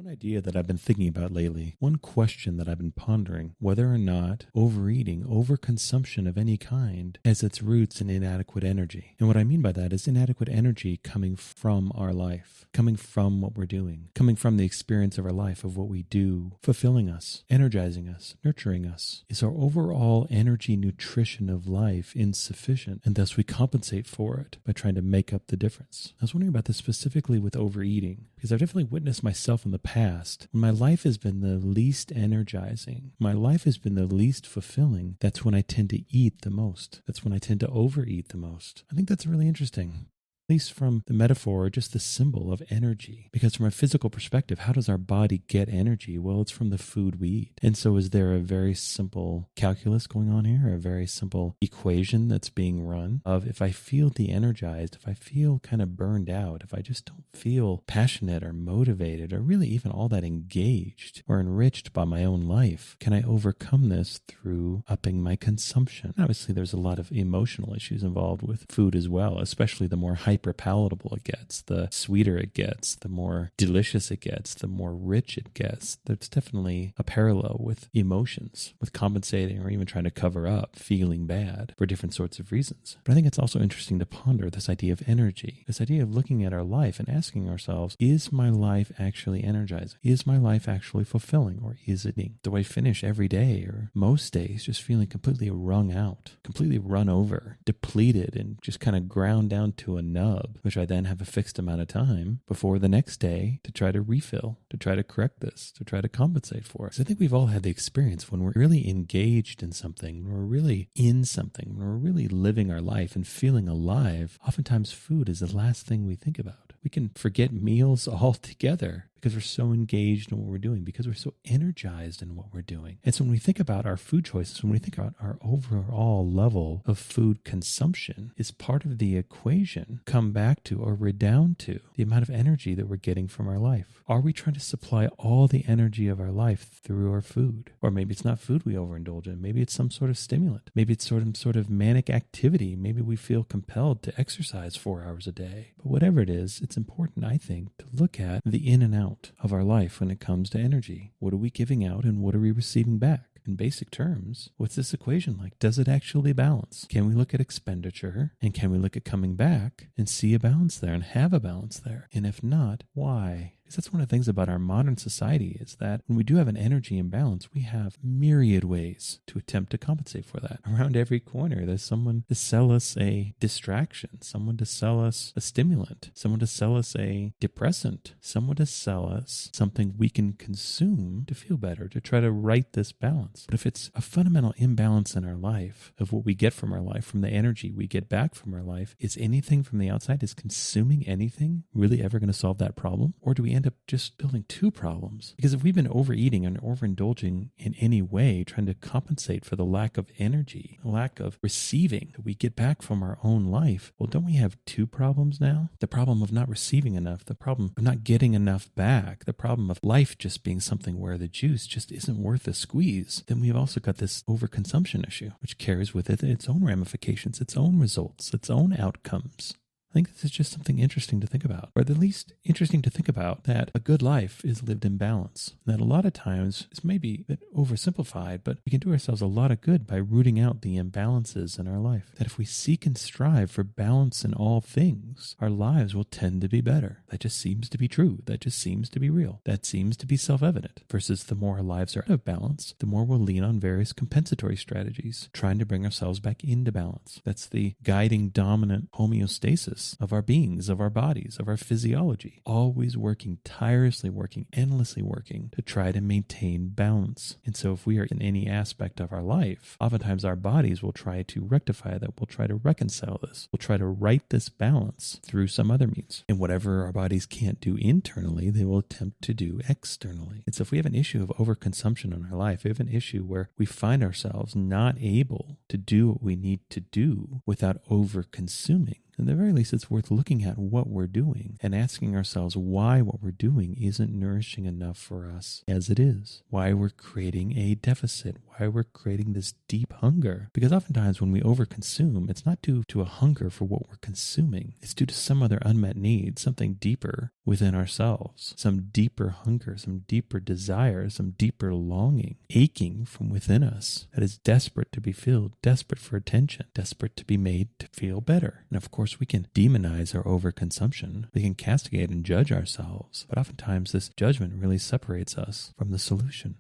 One idea that I've been thinking about lately, one question that I've been pondering, whether or not overeating, overconsumption of any kind has its roots in inadequate energy. And what I mean by that is inadequate energy coming from our life, coming from what we're doing, coming from the experience of our life, of what we do, fulfilling us, energizing us, nurturing us. Is our overall energy nutrition of life insufficient? And thus we compensate for it by trying to make up the difference. I was wondering about this specifically with overeating, because I've definitely witnessed myself in the past, when my life has been the least energizing, my life has been the least fulfilling, that's when I tend to eat the most. That's when I tend to overeat the most. I think that's really interesting. At least from the metaphor, or just the symbol of energy. Because from a physical perspective, how does our body get energy? Well, it's from the food we eat. And so is there a very simple calculus going on here, a very simple equation that's being run of if I feel de-energized, if I feel kind of burned out, if I just don't feel passionate or motivated or really even all that engaged or enriched by my own life, can I overcome this through upping my consumption? Obviously, there's a lot of emotional issues involved with food as well, especially the more hyper palatable it gets, the sweeter it gets, the more delicious it gets, the more rich it gets. There's definitely a parallel with emotions, with compensating or even trying to cover up feeling bad for different sorts of reasons. But I think it's also interesting to ponder this idea of energy, this idea of looking at our life and asking ourselves, is my life actually energizing? Is my life actually fulfilling, or is it? Do I finish every day or most days just feeling completely wrung out, completely run over, depleted, and just kind of ground down to a nub, which I then have a fixed amount of time before the next day to try to refill, to try to correct this, to try to compensate for it. So I think we've all had the experience when we're really engaged in something, when we're really in something, when we're really living our life and feeling alive, oftentimes food is the last thing we think about. We can forget meals altogether because we're so engaged in what we're doing, because we're so energized in what we're doing. And so when we think about our food choices, when we think about our overall level of food consumption, is part of the equation come back to or redound to the amount of energy that we're getting from our life. Are we trying to supply all the energy of our life through our food? Or maybe it's not food we overindulge in. Maybe it's some sort of stimulant. Maybe it's some sort of manic activity. Maybe we feel compelled to exercise 4 hours a day. But whatever it is, it's important, I think, to look at the in and out of our life when it comes to energy. What are we giving out and what are we receiving back? In basic terms, what's this equation like? Does it actually balance? Can we look at expenditure and can we look at coming back and see a balance there and have a balance there? And if not, why? Because that's one of the things about our modern society is that when we do have an energy imbalance, we have myriad ways to attempt to compensate for that. Around every corner, there's someone to sell us a distraction, someone to sell us a stimulant, someone to sell us a depressant, someone to sell us something we can consume to feel better, to try to right this balance. But if it's a fundamental imbalance in our life of what we get from our life, from the energy we get back from our life, is anything from the outside, is consuming anything really ever going to solve that problem? Or do we end up just building two problems? Because if we've been overeating and overindulging in any way, trying to compensate for the lack of energy, the lack of receiving that we get back from our own life, well, don't we have two problems now? The problem of not receiving enough, the problem of not getting enough back, the problem of life just being something where the juice just isn't worth the squeeze. Then we've also got this overconsumption issue, which carries with it its own ramifications, its own results, its own outcomes. I think this is just something interesting to think about, or at least interesting to think about that a good life is lived in balance. That a lot of times, this may be a bit oversimplified, but we can do ourselves a lot of good by rooting out the imbalances in our life. That if we seek and strive for balance in all things, our lives will tend to be better. That just seems to be true. That just seems to be real. That seems to be self-evident. Versus the more our lives are out of balance, the more we'll lean on various compensatory strategies, trying to bring ourselves back into balance. That's the guiding dominant homeostasis of our beings, of our bodies, of our physiology, always working, tirelessly working, endlessly working to try to maintain balance. And so if we are in any aspect of our life, oftentimes our bodies will try to rectify that, will try to reconcile this, will try to right this balance through some other means. And whatever our bodies can't do internally, they will attempt to do externally. And so if we have an issue of overconsumption in our life, we have an issue where we find ourselves not able to do what we need to do without overconsuming, at the very least, it's worth looking at what we're doing and asking ourselves why what we're doing isn't nourishing enough for us as it is. Why we're creating a deficit, why we're creating this deep hunger. Because oftentimes when we overconsume, it's not due to a hunger for what we're consuming. It's due to some other unmet need, something deeper within ourselves, some deeper hunger, some deeper desire, some deeper longing, aching from within us that is desperate to be filled, desperate for attention, desperate to be made to feel better. And of course, we can demonize our overconsumption. We can castigate and judge ourselves, but oftentimes this judgment really separates us from the solution.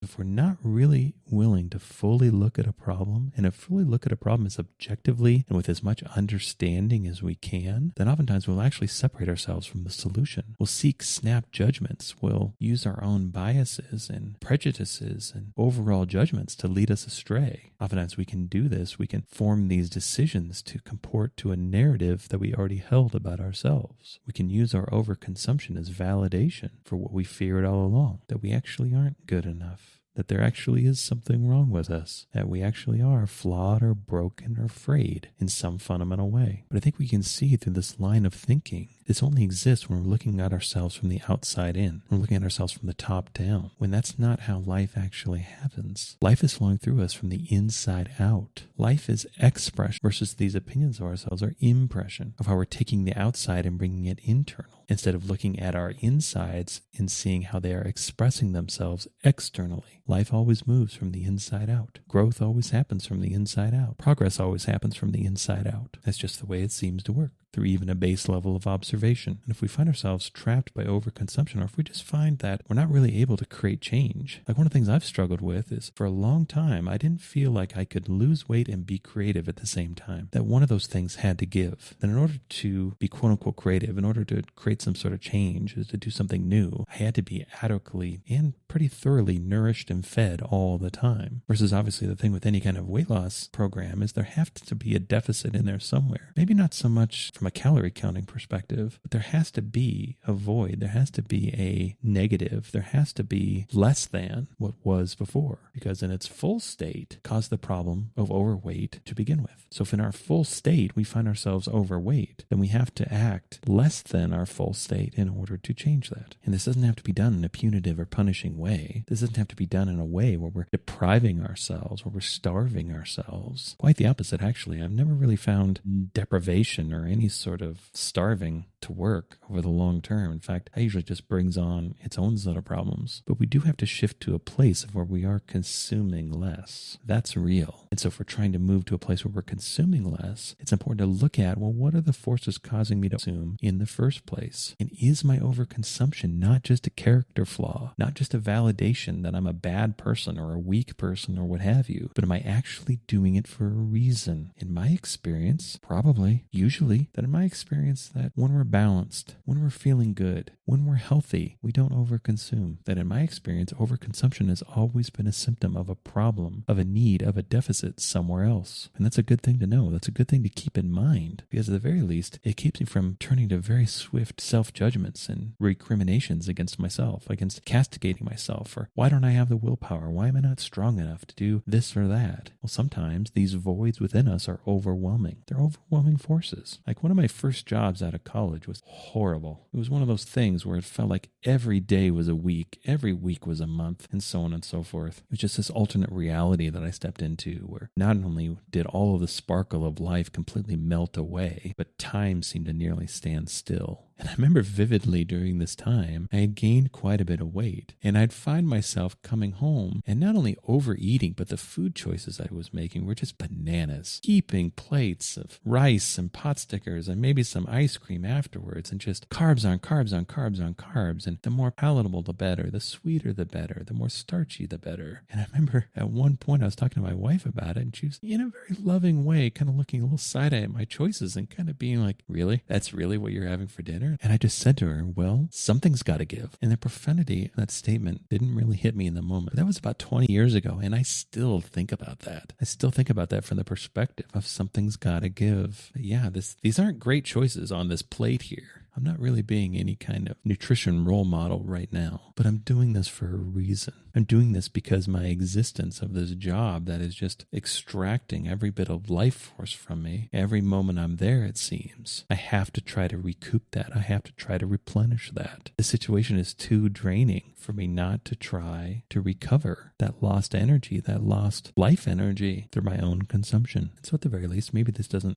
If we're not really willing to fully look at a problem and to fully look at a problem as objectively and with as much understanding as we can, then oftentimes we'll actually separate ourselves from the solution. We'll seek snap judgments. We'll use our own biases and prejudices and overall judgments to lead us astray. Oftentimes we can do this. We can form these decisions to comport to a narrative that we already held about ourselves. We can use our overconsumption as validation for what we feared all along, that we actually aren't good enough, that there actually is something wrong with us, that we actually are flawed or broken or frayed in some fundamental way. But I think we can see through this line of thinking, this only exists when we're looking at ourselves from the outside in. We're looking at ourselves from the top down, when that's not how life actually happens. Life is flowing through us from the inside out. Life is expression versus these opinions of ourselves are impression of how we're taking the outside and bringing it internal, instead of looking at our insides and seeing how they are expressing themselves externally. Life always moves from the inside out. Growth always happens from the inside out. Progress always happens from the inside out. That's just the way it seems to work, through even a base level of observation. And if we find ourselves trapped by overconsumption, or if we just find that we're not really able to create change, like one of the things I've struggled with is for a long time, I didn't feel like I could lose weight and be creative at the same time. That one of those things had to give. That in order to be quote unquote creative, in order to create some sort of change, to do something new, I had to be adequately and pretty thoroughly nourished and fed all the time. Versus obviously the thing with any kind of weight loss program is there has to be a deficit in there somewhere. Maybe not so much from a calorie counting perspective, but there has to be a void. There has to be a negative. There has to be less than what was before, because in its full state caused the problem of overweight to begin with. So if in our full state we find ourselves overweight, then we have to act less than our full state in order to change that. And this doesn't have to be done in a punitive or punishing way. This doesn't have to be done in a way where we're depriving ourselves, where we're starving ourselves. Quite the opposite, actually. I've never really found deprivation or any sort of starving to work over the long term. In fact, that usually just brings on its own set of problems. But we do have to shift to a place of where we are consuming less. That's real. And so if we're trying to move to a place where we're consuming less, it's important to look at, well, what are the forces causing me to consume in the first place? And is my overconsumption not just a character flaw, not just a validation that I'm a bad person or a weak person or what have you, but am I actually doing it for a reason? In my experience, probably, usually, that in my experience, that when we're balanced, when we're feeling good, when we're healthy, we don't overconsume. That in my experience, overconsumption has always been a symptom of a problem, of a need, of a deficit somewhere else. And that's a good thing to know. That's a good thing to keep in mind, because at the very least, it keeps me from turning to very swift self-judgments and recriminations against myself, against castigating myself for why don't I have the willpower? Why am I not strong enough to do this or that? Well, sometimes these voids within us are overwhelming. They're overwhelming forces. Like one of my first jobs out of college was horrible. It was one of those things where it felt like every day was a week, every week was a month, and so on and so forth. It was just this alternate reality that I stepped into where not only did all of the sparkle of life completely melt away, but time seemed to nearly stand still. And I remember vividly during this time, I had gained quite a bit of weight, and I'd find myself coming home and not only overeating, but the food choices I was making were just bananas. Heaping plates of rice and pot stickers and maybe some ice cream afterwards, and just carbs on carbs on carbs on carbs. And the more palatable, the better. The sweeter, the better. The more starchy, the better. And I remember at one point I was talking to my wife about it, and she was in a very loving way, kind of looking a little side-eye at my choices and kind of being like, really? That's really what you're having for dinner? And I just said to her, well, something's got to give. And the profanity of that statement didn't really hit me in the moment. That was about 20 years ago, and I still think about that. I still think about that from the perspective of something's got to give. But yeah, these aren't great choices on this plate here. I'm not really being any kind of nutrition role model right now, but I'm doing this for a reason. I'm doing this because my existence of this job that is just extracting every bit of life force from me, every moment I'm there, it seems, I have to try to recoup that. I have to try to replenish that. The situation is too draining for me not to try to recover that lost energy, that lost life energy through my own consumption. And so at the very least, maybe this doesn't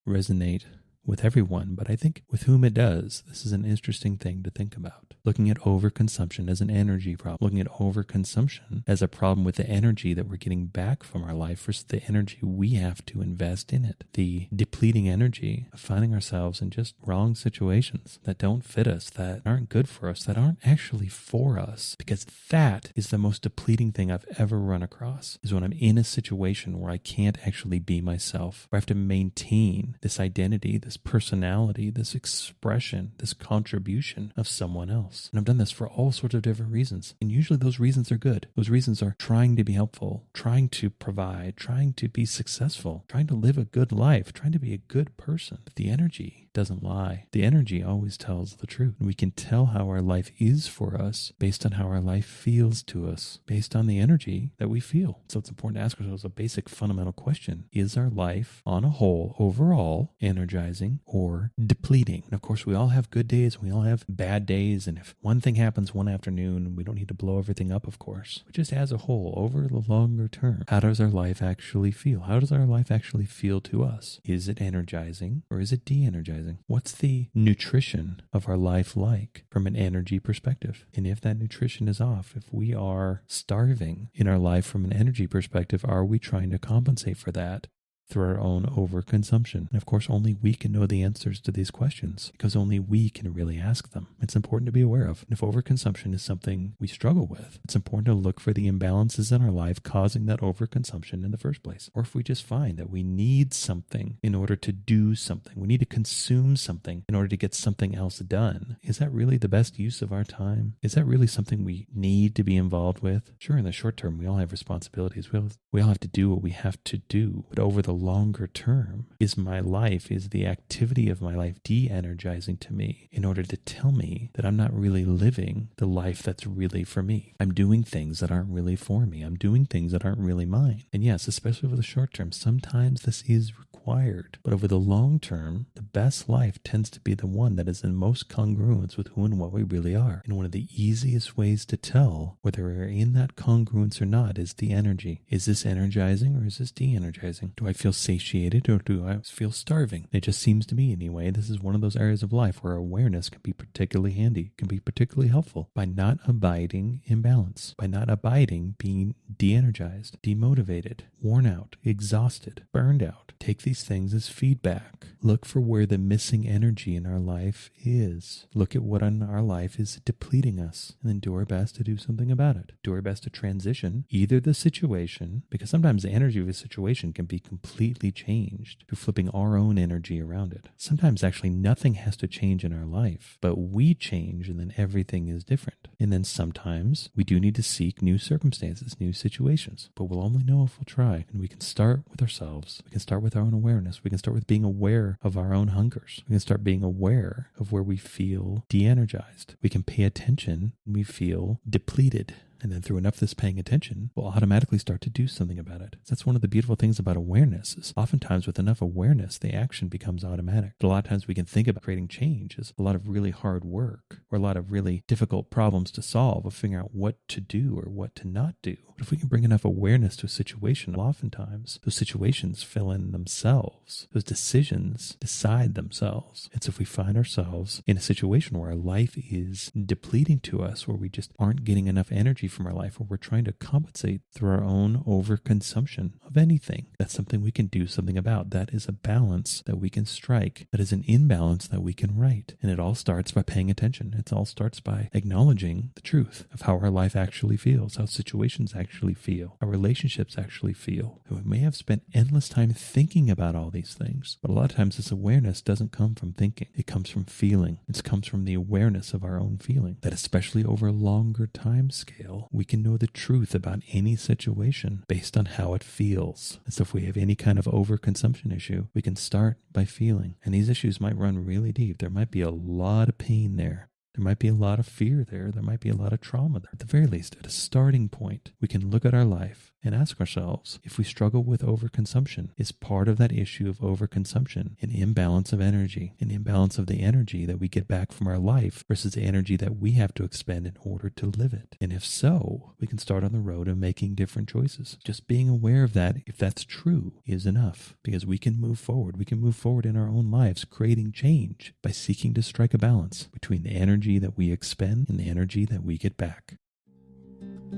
resonate with everyone, but I think with whom it does, this is an interesting thing to think about. Looking at overconsumption as an energy problem, looking at overconsumption as a problem with the energy that we're getting back from our life versus the energy we have to invest in it. The depleting energy of finding ourselves in just wrong situations that don't fit us, that aren't good for us, that aren't actually for us. Because that is the most depleting thing I've ever run across, is when I'm in a situation where I can't actually be myself, where I have to maintain this identity, this personality, this expression, this contribution of someone else. And I've done this for all sorts of different reasons. And usually those reasons are good. Those reasons are trying to be helpful, trying to provide, trying to be successful, trying to live a good life, trying to be a good person. But the energy doesn't lie. The energy always tells the truth. And we can tell how our life is for us based on how our life feels to us, based on the energy that we feel. So it's important to ask ourselves a basic fundamental question. Is our life on a whole, overall, energizing or depleting? And of course, we all have good days. We all have bad days. And if one thing happens one afternoon, we don't need to blow everything up, of course. But just as a whole, over the longer term, how does our life actually feel? How does our life actually feel to us? Is it energizing or is it de-energizing? What's the nutrition of our life like from an energy perspective? And if that nutrition is off, if we are starving in our life from an energy perspective, are we trying to compensate for that through our own overconsumption? And of course, only we can know the answers to these questions because only we can really ask them. It's important to be aware of. And if overconsumption is something we struggle with, it's important to look for the imbalances in our life causing that overconsumption in the first place. Or if we just find that we need something in order to do something, we need to consume something in order to get something else done, is that really the best use of our time? Is that really something we need to be involved with? Sure, in the short term, we all have responsibilities. We all have to do what we have to do. But over the longer term, is the activity of my life de-energizing to me in order to tell me that I'm not really living the life that's really for me? I'm doing things that aren't really for me. I'm doing things that aren't really mine. And yes, especially over the short term, sometimes this is required. But over the long term, the best life tends to be the one that is in most congruence with who and what we really are. And one of the easiest ways to tell whether we're in that congruence or not is the energy. Is this energizing or is this de-energizing? Do I feel satiated or do I feel starving? It just seems to me anyway, this is one of those areas of life where awareness can be particularly handy, can be particularly helpful by not abiding in balance, by not abiding being de-energized, demotivated, worn out, exhausted, burned out. Take these things as feedback. Look for where the missing energy in our life is. Look at what in our life is depleting us and then do our best to do something about it. Do our best to transition either the situation, because sometimes the energy of a situation can be completely changed through flipping our own energy around it. Sometimes actually nothing has to change in our life, but we change and then everything is different. And then sometimes we do need to seek new circumstances, new situations, but we'll only know if we'll try. And we can start with ourselves. We can start with our own awareness. We can start with being aware of our own hungers. We can start being aware of where we feel de-energized. We can pay attention when we feel depleted. And then through enough of this paying attention, we'll automatically start to do something about it. That's one of the beautiful things about awareness is oftentimes with enough awareness, the action becomes automatic. But a lot of times we can think about creating change as a lot of really hard work or a lot of really difficult problems to solve of figuring out what to do or what to not do. But if we can bring enough awareness to a situation, oftentimes those situations fill in themselves. Those decisions decide themselves. And so if we find ourselves in a situation where our life is depleting to us, where we just aren't getting enough energy from our life, where we're trying to compensate through our own overconsumption of anything, that's something we can do something about. That is a balance that we can strike. That is an imbalance that we can right. And it all starts by paying attention. It all starts by acknowledging the truth of how our life actually feels, how situations actually feel, how relationships actually feel. And we may have spent endless time thinking about all these things, but a lot of times this awareness doesn't come from thinking. It comes from feeling. It comes from the awareness of our own feeling. That especially over a longer time scale, we can know the truth about any situation based on how it feels. And so if we have any kind of overconsumption issue, we can start by feeling. And these issues might run really deep. There might be a lot of pain there. There might be a lot of fear there. There might be a lot of trauma there. At the very least, at a starting point, we can look at our life and ask ourselves if we struggle with overconsumption. Is part of that issue of overconsumption an imbalance of energy, an imbalance of the energy that we get back from our life versus the energy that we have to expend in order to live it? And if so, we can start on the road of making different choices. Just being aware of that, if that's true, is enough, because we can move forward. We can move forward in our own lives, creating change by seeking to strike a balance between the energy that we expend and the energy that we get back.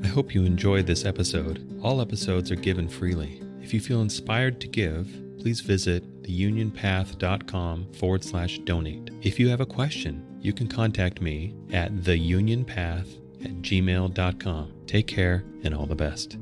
I hope you enjoyed this episode. All episodes are given freely. If you feel inspired to give, please visit theunionpath.com/donate. If you have a question, you can contact me at theunionpath@gmail.com. Take care and all the best.